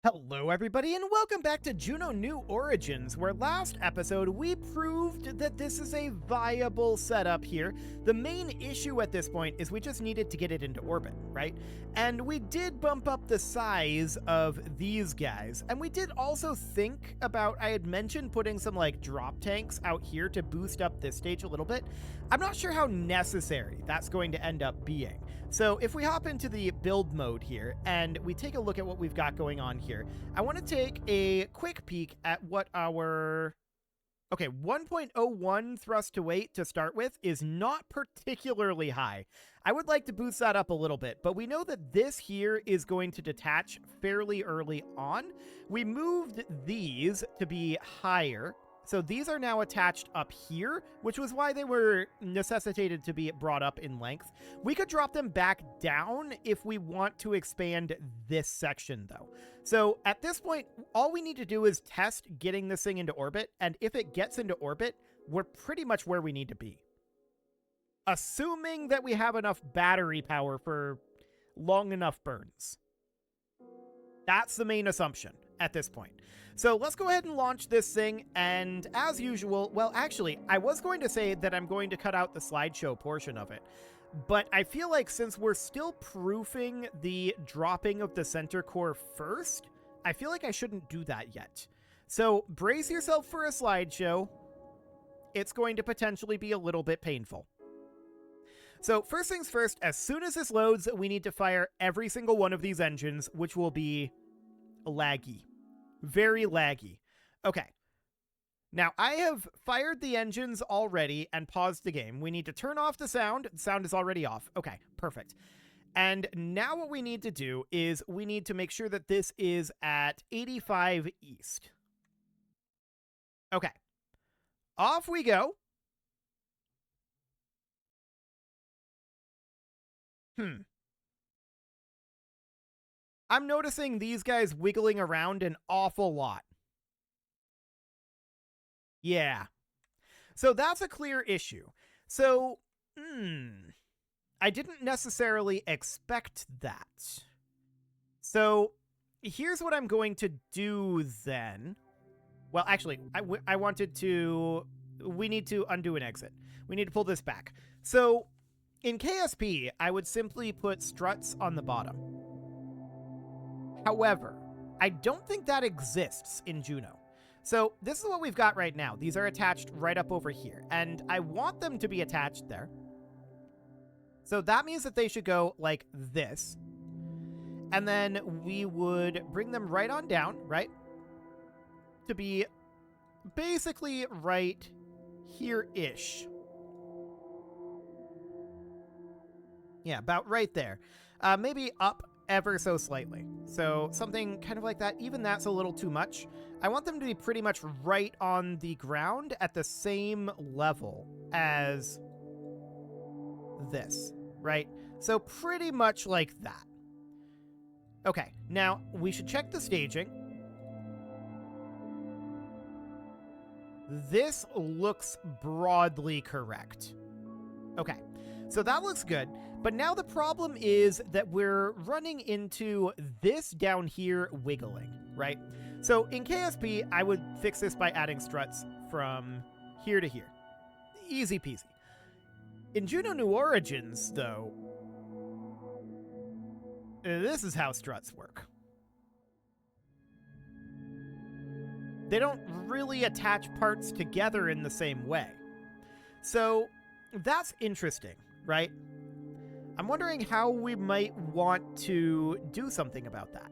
Hello everybody and welcome back to Juno New Origins, where last episode we proved that this is a viable setup here. The main issue at this point is we just needed to get it into orbit, right? And we did bump up the size of these guys, and we did also think about, I had mentioned putting some like drop tanks out here to boost up this stage a little bit. I'm not sure how necessary that's going to end up being. So if we hop into the build mode here and we take a look at what we've got going on here, I want to take a quick peek at what our... Okay, 1.01 thrust to weight to start with is not particularly high. I would like to boost that up a little bit, but we know that this here is going to detach fairly early on. We moved these to be higher. So these are now attached up here, which was why they were necessitated to be brought up in length. We could drop them back down if we want to expand this section, though. So at this point, all we need to do is test getting this thing into orbit, and if it gets into orbit, we're pretty much where we need to be. Assuming that we have enough battery power for long enough burns. That's the main assumption at this point. So let's go ahead and launch this thing, and as usual, well, actually, I was going to say that I'm going to cut out the slideshow portion of it, but I feel like since we're still proofing the dropping of the center core first, I feel like I shouldn't do that yet. So brace yourself for a slideshow. It's going to potentially be a little bit painful. So first things first, as soon as this loads, we need to fire every single one of these engines, which will be laggy. Very laggy. Okay. Now, I have fired the engines already and paused the game. We need to turn off the sound. The sound is already off. Okay, perfect. And now what we need to do is we need to make sure that this is at 85 east. Okay. Off we go. I'm noticing these guys wiggling around an awful lot. Yeah. So that's a clear issue. So, I didn't necessarily expect that. So, here's what I'm going to do then. Well, actually, I wanted to... We need to undo an exit. We need to pull this back. So, in KSP, I would simply put struts on the bottom. However, I don't think that exists in Juno. So this is what we've got right now. These are attached right up over here, and I want them to be attached there. So that means that they should go like this. And then we would bring them right on down, right? To be basically right here-ish. Yeah, about right there. Maybe up ever so slightly. So something kind of like that. Even that's a little too much. I want them to be pretty much right on the ground at the same level as this, right? So pretty much like that. Okay, now we should check the staging. This looks broadly correct. Okay. So that looks good, but now the problem is that we're running into this down here wiggling, right? So in KSP, I would fix this by adding struts from here to here. Easy peasy. In Juno New Origins, though, this is how struts work. They don't really attach parts together in the same way. So that's interesting. Right? I'm wondering how we might want to do something about that.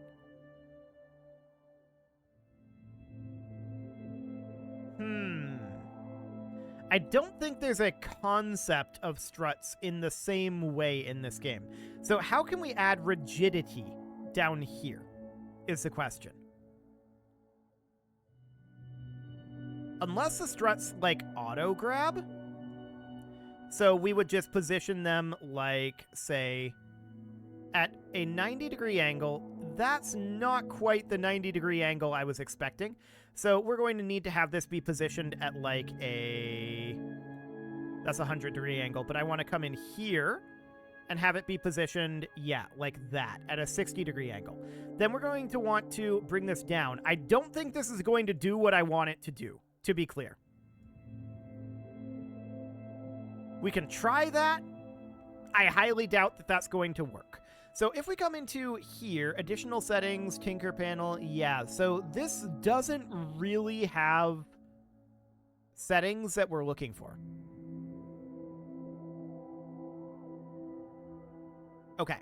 I don't think there's a concept of struts in the same way in this game. So how can we add rigidity down here is the question. Unless the struts like auto grab. So we would just position them like, say, at a 90-degree angle. That's not quite the 90-degree angle I was expecting. So we're going to need to have this be positioned at like a... That's a 100-degree angle, but I want to come in here and have it be positioned, yeah, like that, at a 60-degree angle. Then we're going to want to bring this down. I don't think this is going to do what I want it to do, to be clear. We can try that. I highly doubt that that's going to work. So if we come into here, additional settings, Tinker panel, yeah. So this doesn't really have settings that we're looking for. Okay.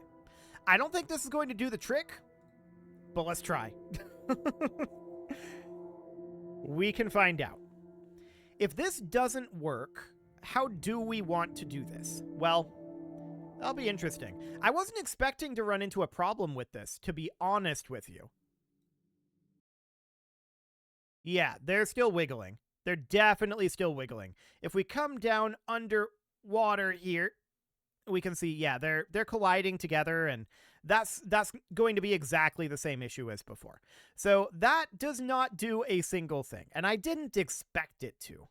I don't think this is going to do the trick, but let's try. We can find out. If this doesn't work, how do we want to do this? Well, that'll be interesting. I wasn't expecting to run into a problem with this, to be honest with you. Yeah, they're still wiggling. They're definitely still wiggling. If we come down underwater here, we can see, yeah, they're colliding together, and that's going to be exactly the same issue as before. So that does not do a single thing, and I didn't expect it to.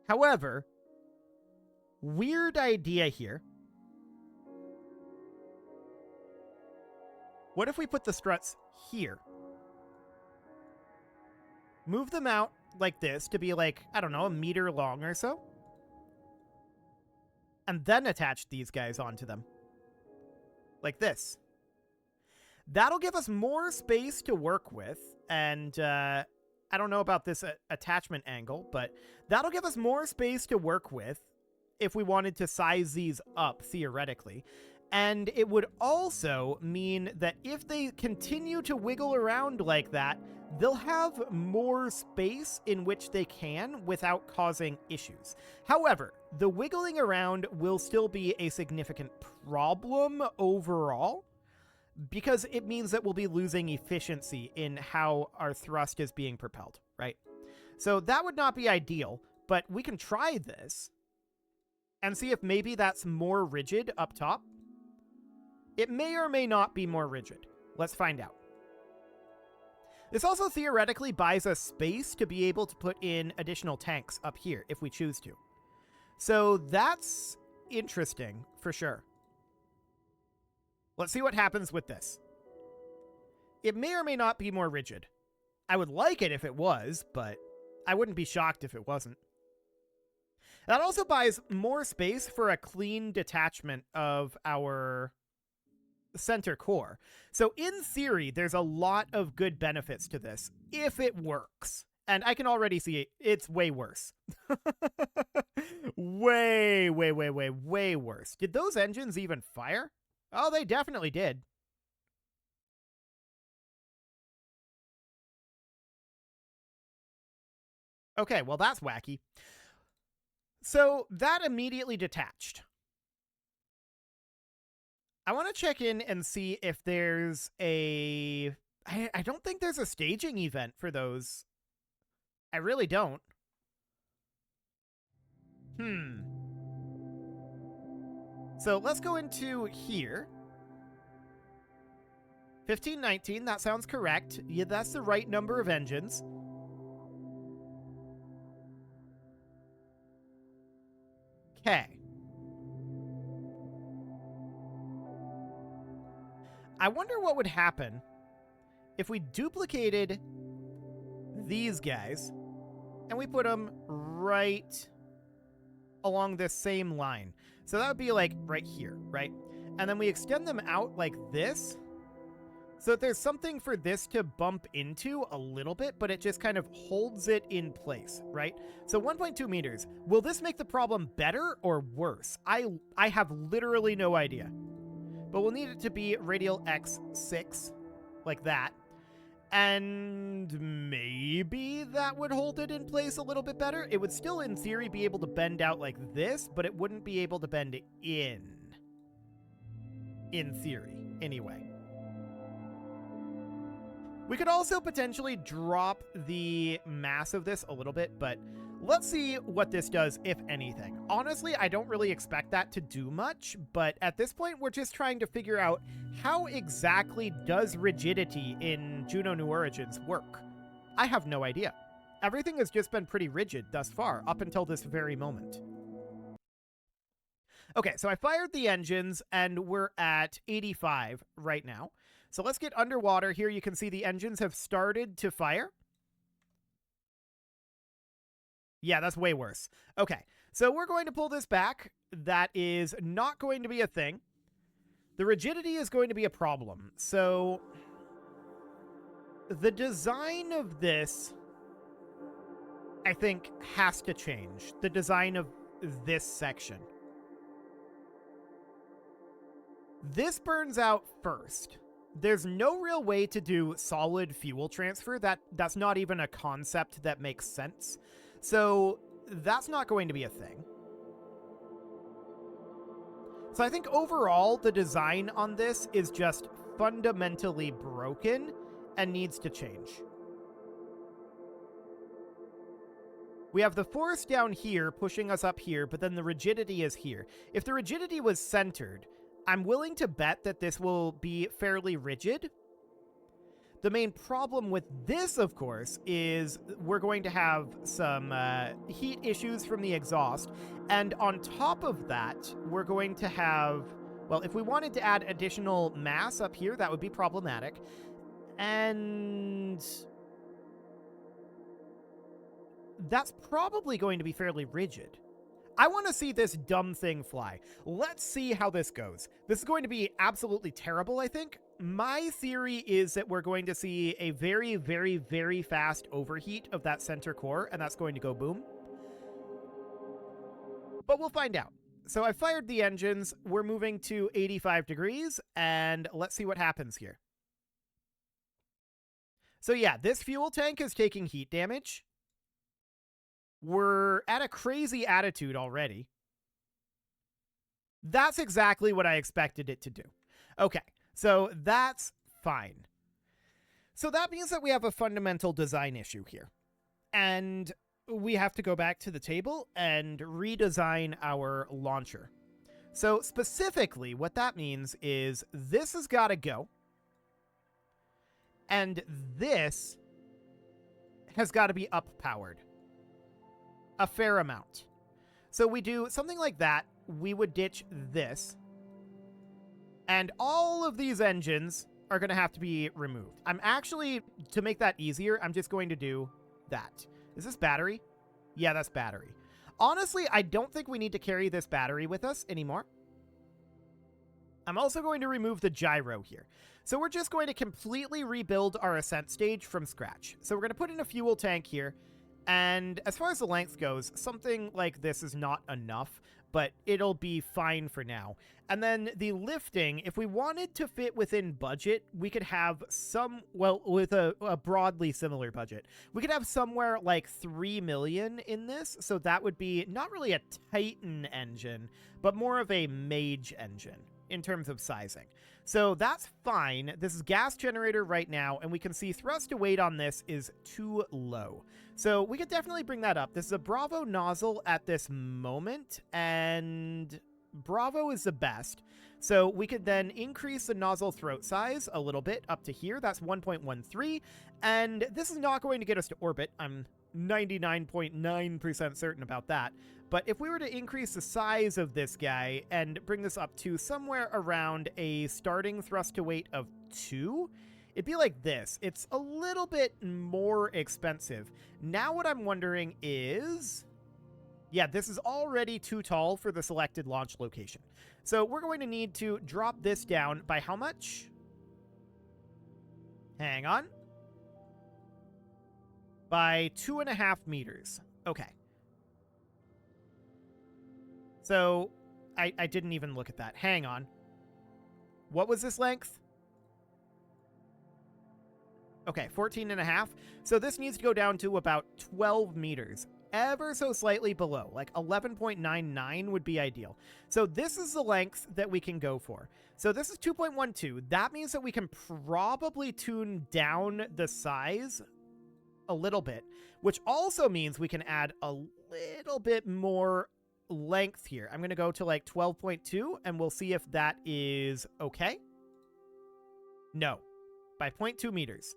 However, weird idea here. What if we put the struts here? Move them out like this to be like, I don't know, a meter long or so. And then attach these guys onto them. Like this. That'll give us more space to work with. And I don't know about this attachment angle, but that'll give us more space to work with if we wanted to size these up, theoretically. And it would also mean that if they continue to wiggle around like that, they'll have more space in which they can without causing issues. However, the wiggling around will still be a significant problem overall, because it means that we'll be losing efficiency in how our thrust is being propelled, right? So that would not be ideal, but we can try this and see if maybe that's more rigid up top. It may or may not be more rigid. Let's find out. This also theoretically buys us space to be able to put in additional tanks up here if we choose to. So that's interesting for sure. Let's see what happens with this. It may or may not be more rigid. I would like it if it was, but I wouldn't be shocked if it wasn't. That also buys more space for a clean detachment of our center core. So in theory, there's a lot of good benefits to this if it works. And I can already see it's way worse. way worse. Did those engines even fire? Oh, they definitely did. Okay, well, that's wacky. So that immediately detached. I want to check in and see if there's a... I don't think there's a staging event for those. I really don't. So let's go into here. 1519, that sounds correct. Yeah, that's the right number of engines. Okay. I wonder what would happen if we duplicated these guys and we put them right along this same line. So that would be like right here, right? And then we extend them out like this, so that there's something for this to bump into a little bit, but it just kind of holds it in place, right? So 1.2 meters. Will this make the problem better or worse? I have literally no idea. But we'll need it to be radial x6, like that. And maybe that would hold it in place a little bit better. It would still, in theory, be able to bend out like this, but it wouldn't be able to bend in. In theory, anyway. We could also potentially drop the mass of this a little bit, but Let's see what this does, if anything. Honestly, I don't really expect that to do much, but at this point, we're just trying to figure out how exactly does rigidity in Juno New Origins work? I have no idea. Everything has just been pretty rigid thus far, up until this very moment. Okay, so I fired the engines, and we're at 85 right now. So let's get underwater. Here you can see the engines have started to fire. Yeah, that's way worse. Okay, so we're going to pull this back. That is not going to be a thing. The rigidity is going to be a problem. So the design of this, I think, has to change. The design of this section. This burns out first. There's no real way to do solid fuel transfer. That's not even a concept that makes sense. So that's not going to be a thing. So I think overall, the design on this is just fundamentally broken and needs to change. We have the force down here pushing us up here, but then the rigidity is here. If the rigidity was centered, I'm willing to bet that this will be fairly rigid. The main problem with this, of course, is we're going to have some heat issues from the exhaust. And on top of that, we're going to have, well, if we wanted to add additional mass up here, that would be problematic. And that's probably going to be fairly rigid. I want to see this dumb thing fly. Let's see how this goes. This is going to be absolutely terrible, I think. My theory is that we're going to see a very, very, very fast overheat of that center core, and that's going to go boom. But we'll find out. So I fired the engines. We're moving to 85 degrees, and let's see what happens here. So yeah, this fuel tank is taking heat damage. We're at a crazy attitude already. That's exactly what I expected it to do. Okay, so that's fine. So that means that we have a fundamental design issue here. And we have to go back to the table and redesign our launcher. So specifically, what that means is this has got to go. And this has got to be up-powered. A fair amount. So we do something like that. We would ditch this. And all of these engines are going to have to be removed. I'm actually, to make that easier, I'm just going to do that. Is this battery? Yeah, that's battery. Honestly, I don't think we need to carry this battery with us anymore. I'm also going to remove the gyro here. So we're just going to completely rebuild our ascent stage from scratch. So we're going to put in a fuel tank here. And as far as the length goes, something like this is not enough, but it'll be fine for now. And then the lifting, if we wanted to fit within budget, we could have some, well, with a broadly similar budget, we could have somewhere like 3 million in this. So that would be not really a Titan engine, but more of a Mage engine in terms of sizing. So that's fine. This is gas generator right now, and we can see thrust to weight on this is too low. So we could definitely bring that up. This is a Bravo nozzle at this moment, and Bravo is the best. So we could then increase the nozzle throat size a little bit up to here. That's 1.13, and this is not going to get us to orbit. I'm 99.9% certain about that. But if we were to increase the size of this guy and bring this up to somewhere around a starting thrust to weight of 2, it'd be like this. It's a little bit more expensive. Now what I'm wondering is, yeah, this is already too tall for the selected launch location. So we're going to need to drop this down by how much? Hang on. By 2.5 meters. Okay. So I didn't even look at that. Hang on. What was this length? Okay, 14.5. So this needs to go down to about 12 meters. Ever so slightly below, like 11.99 would be ideal. So this is the length that we can go for. So this is 2.12. That means that we can probably tune down the size a little bit, which also means we can add a little bit more length here. I'm going to go to like 12.2 and we'll see if that is okay. No, by 0.2 meters.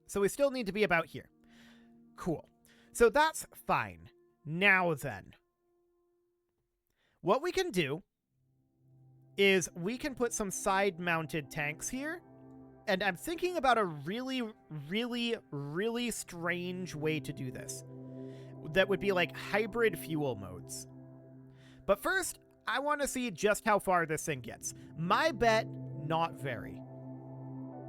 So we still need to be about here. Cool. So that's fine. Now then, what we can do is we can put some side-mounted tanks here. And I'm thinking about a really, really, really strange way to do this. That would be like hybrid fuel modes. But first, I want to see just how far this thing gets. My bet, not very.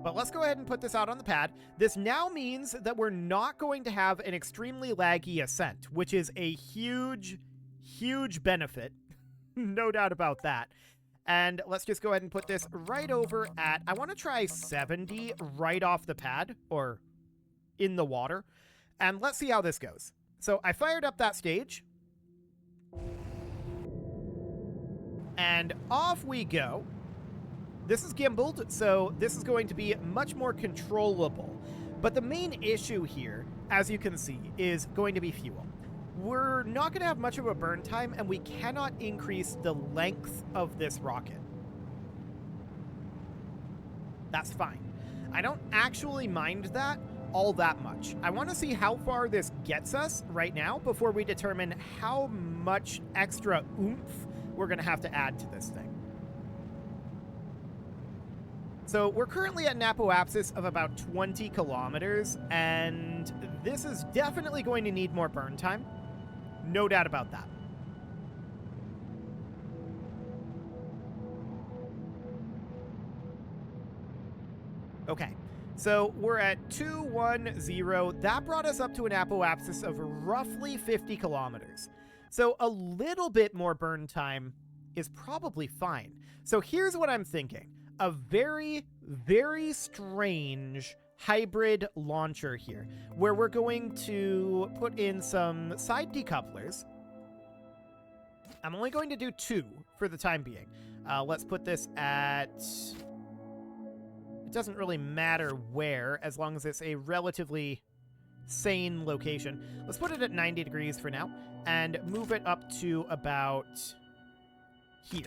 But let's go ahead and put this out on the pad. This now means that we're not going to have an extremely laggy ascent, which is a huge, huge benefit. No doubt about that. And let's just go ahead and put this right over at, I want to try 70 right off the pad, or in the water. And let's see how this goes. So I fired up that stage. And off we go. This is gimbaled, so this is going to be much more controllable. But the main issue here, as you can see, is going to be fuel. We're not going to have much of a burn time, and we cannot increase the length of this rocket. That's fine. I don't actually mind that all that much. I want to see how far this gets us right now before we determine how much extra oomph we're going to have to add to this thing. So we're currently at an apoapsis of about 20 kilometers, and this is definitely going to need more burn time. No doubt about that. Okay, so we're at 210. That brought us up to an apoapsis of roughly 50 kilometers. So a little bit more burn time is probably fine. So here's what I'm thinking. A very, very strange hybrid launcher here, where we're going to put in some side decouplers. I'm only going to do 2 for the time being. Let's put this at... It doesn't really matter where, as long as it's a relatively sane location. Let's put it at 90 degrees for now, and move it up to about here.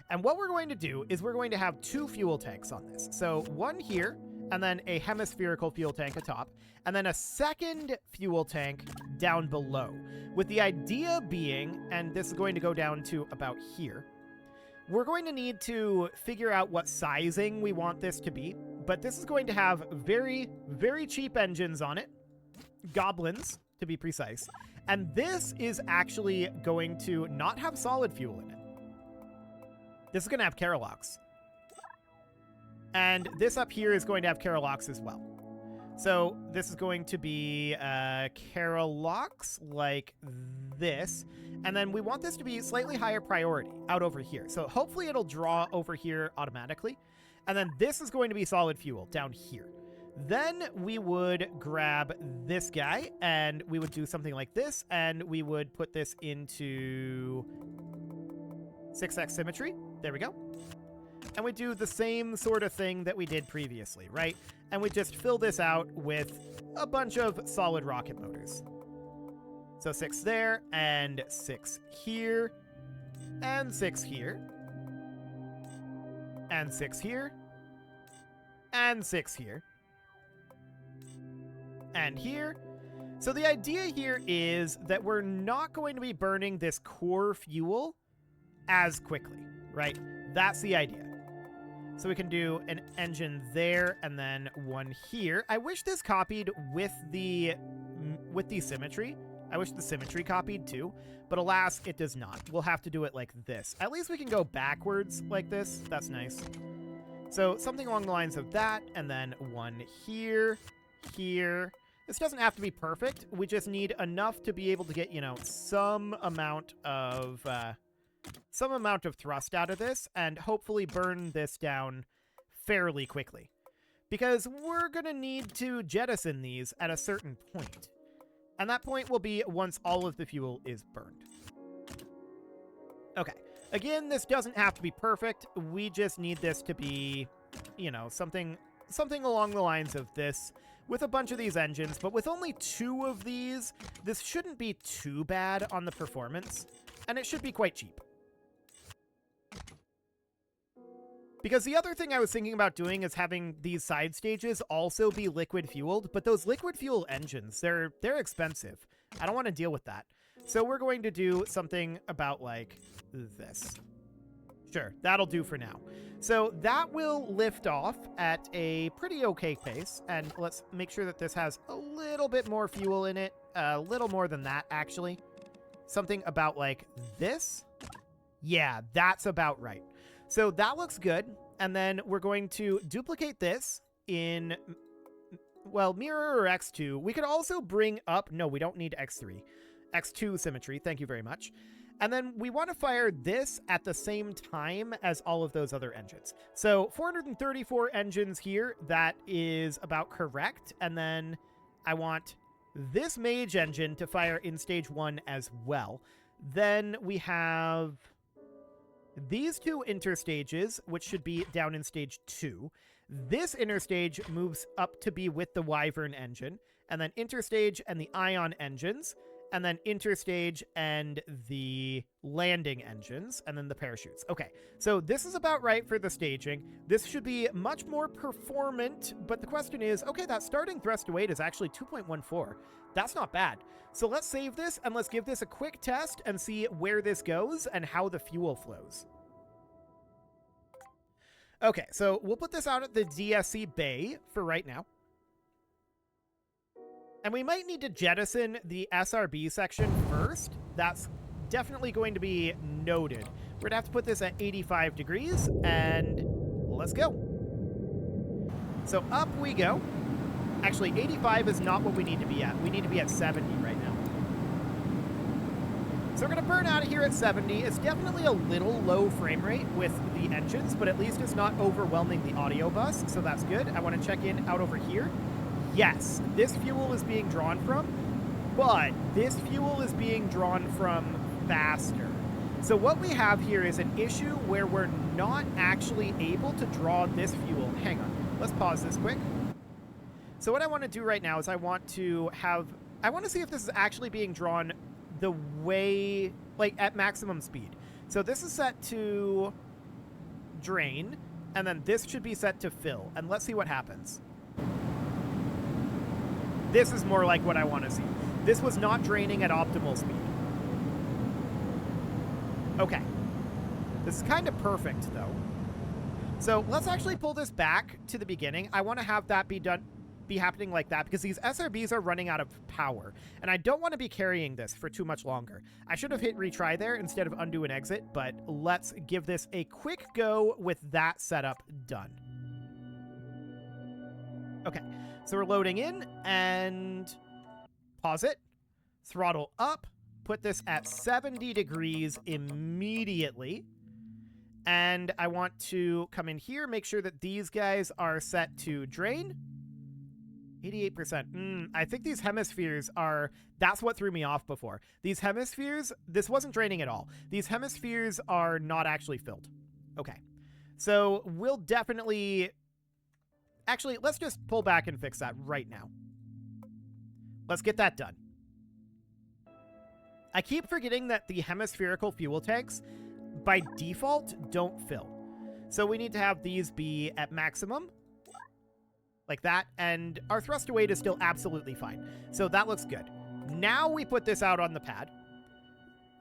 And what we're going to do is we're going to have 2 fuel tanks on this. So one here, and then a hemispherical fuel tank atop, and then a second fuel tank down below. With the idea being, and this is going to go down to about here, we're going to need to figure out what sizing we want this to be, but this is going to have very, very cheap engines on it. Goblins, to be precise. And this is actually going to not have solid fuel in it. This is going to have Carolox. And this up here is going to have Carolox as well. So this is going to be Carolox like this. And then we want this to be slightly higher priority out over here. So hopefully it'll draw over here automatically. And then this is going to be solid fuel down here. Then we would grab this guy and we would do something like this. And we would put this into 6x symmetry. There we go. And we do the same sort of thing that we did previously, right? And we just fill this out with a bunch of solid rocket motors. So 6 there, and 6 here, and 6 here, and 6 here, and 6 here, and here. So the idea here is that we're not going to be burning this core fuel as quickly, right? That's the idea. So we can do an engine there and then one here. I wish this copied with the symmetry. I wish the symmetry copied too, but alas, it does not. We'll have to do it like this. At least we can go backwards like this. That's nice. So something along the lines of that, and then one here, here. This doesn't have to be perfect. We just need enough to be able to get, you know, some amount of thrust out of this and hopefully burn this down fairly quickly. Because we're going to need to jettison these at a certain point. And that point will be once all of the fuel is burned. Okay. Again, this doesn't have to be perfect. We just need this to be, you know, something something along the lines of this with a bunch of these engines, but with only 2 of these, this shouldn't be too bad on the performance, and it should be quite cheap. Because the other thing I was thinking about doing is having these side stages also be liquid fueled, but those liquid fuel engines, they're expensive. I don't want to deal with that. So we're going to do something about like this. Sure, that'll do for now. So that will lift off at a pretty okay pace, and let's make sure that this has a little bit more fuel in it, a little more than that actually. Something about like this. Yeah, that's about right. So that looks good, and then we're going to duplicate this in, well, mirror or X2. We could also bring up, no, we don't need X3. X2 symmetry, thank you very much. And then we want to fire this at the same time as all of those other engines. So 434 engines here, that is about correct. And then I want this mage engine to fire in stage 1 as well. Then we have these 2 interstages, which should be down in stage 2. This interstage moves up to be with the Wyvern engine, and then interstage and the Ion engines, and then interstage and the landing engines, and then the parachutes. Okay, so this is about right for the staging. This should be much more performant, but the question is, okay, that starting thrust to weight is actually 2.14. That's not bad. So let's save this, and let's give this a quick test and see where this goes and how the fuel flows. Okay, so we'll put this out at the DSC bay for right now. And we might need to jettison the SRB section first. That's definitely going to be noted. We're going to have to put this at 85 degrees, and let's go. So up we go. Actually, 85 is not what we need to be at. We need to be at 70 right now. So we're going to burn out of here at 70. It's definitely a little low frame rate with the engines, but at least it's not overwhelming the audio bus, so that's good. I want to check in out over here. Yes, this fuel is being drawn from, but this fuel is being drawn from faster. So what we have here is an issue where we're not actually able to draw this fuel. Hang on, let's pause this quick. So what I want to do right now is I want to see if this is actually being drawn the way, like at maximum speed. So this is set to drain, and then this should be set to fill, and let's see what happens. This is more like what I want to see. This was not draining at optimal speed. Okay. This is kind of perfect, though. So let's actually pull this back to the beginning. I want to have that be happening like that because these SRBs are running out of power, and I don't want to be carrying this for too much longer. I should have hit retry there instead of undo and exit, but let's give this a quick go with that setup done. Okay. So we're loading in, and pause it, throttle up, put this at 70 degrees immediately, and I want to come in here, make sure that these guys are set to drain. 88%. I think these hemispheres are, that's what threw me off before. These hemispheres, this wasn't draining at all. These hemispheres are not actually filled. Okay. So we'll definitely... Actually, let's just pull back and fix that right now. Let's get that done. I keep forgetting that the hemispherical fuel tanks, by default, don't fill. So we need to have these be at maximum, like that, and our thrust to weight is still absolutely fine. So that looks good. Now we put this out on the pad.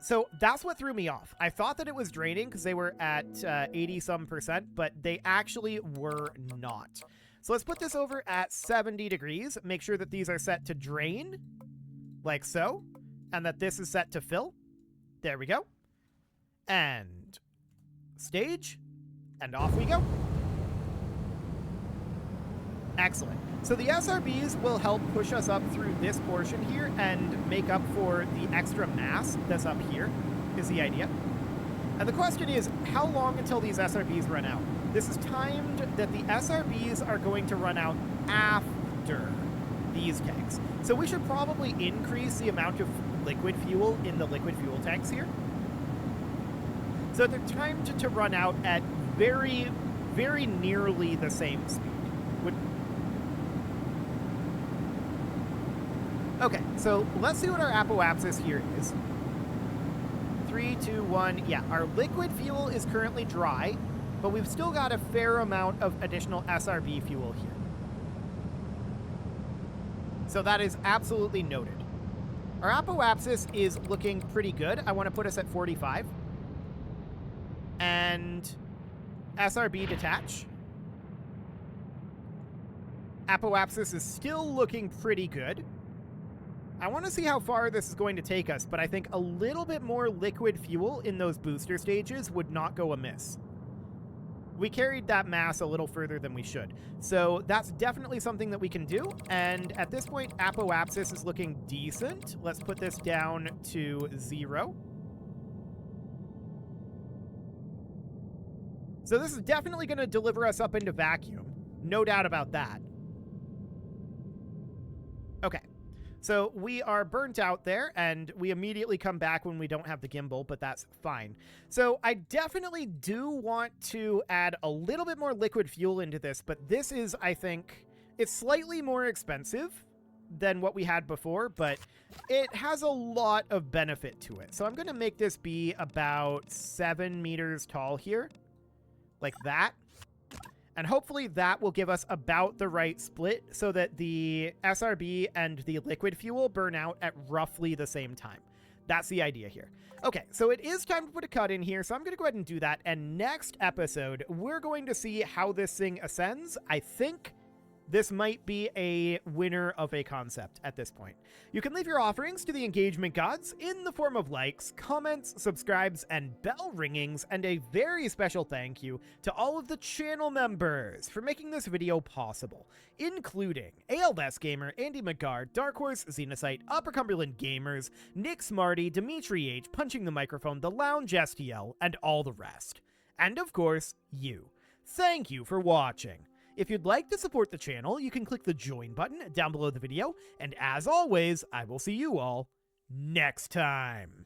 So that's what threw me off. I thought that it was draining because they were at 80-some%, but they actually were not. So let's put this over at 70 degrees. Make sure that these are set to drain, like so, and that this is set to fill. There we go. And stage, and off we go. Excellent. So the SRBs will help push us up through this portion here and make up for the extra mass that's up here, is the idea. And the question is, how long until these SRBs run out? This is timed that the SRBs are going to run out after these tanks. So we should probably increase the amount of liquid fuel in the liquid fuel tanks here. So they're timed to run out at very, very nearly the same speed. Okay, so let's see what our apoapsis here is. 3, 2, 1. Yeah, our liquid fuel is currently dry, but we've still got a fair amount of additional SRB fuel here. So that is absolutely noted. Our apoapsis is looking pretty good. I want to put us at 45. And SRB detach. Apoapsis is still looking pretty good. I want to see how far this is going to take us, but I think a little bit more liquid fuel in those booster stages would not go amiss. We carried that mass a little further than we should. So that's definitely something that we can do. And at this point, apoapsis is looking decent. Let's put this down to 0. So this is definitely going to deliver us up into vacuum. No doubt about that. Okay. So we are burnt out there, and we immediately come back when we don't have the gimbal, but that's fine. So I definitely do want to add a little bit more liquid fuel into this, but this is, I think, it's slightly more expensive than what we had before, but it has a lot of benefit to it. So I'm going to make this be about 7 meters tall here, like that. And hopefully that will give us about the right split so that the SRB and the liquid fuel burn out at roughly the same time. That's the idea here. Okay, so it is time to put a cut in here, so I'm going to go ahead and do that. And next episode, we're going to see how this thing ascends. I think this might be a winner of a concept at this point. You can leave your offerings to the engagement gods in the form of likes, comments, subscribes, and bell ringings, and a very special thank you to all of the channel members for making this video possible, including ALS Gamer, Andy McGar, Dark Horse, Xenocyte, Upper Cumberland Gamers, Nick Smarty, Dimitri H, Punching the Microphone, The Lounge STL, and all the rest. And of course, you. Thank you for watching. If you'd like to support the channel, you can click the join button down below the video, and as always, I will see you all next time.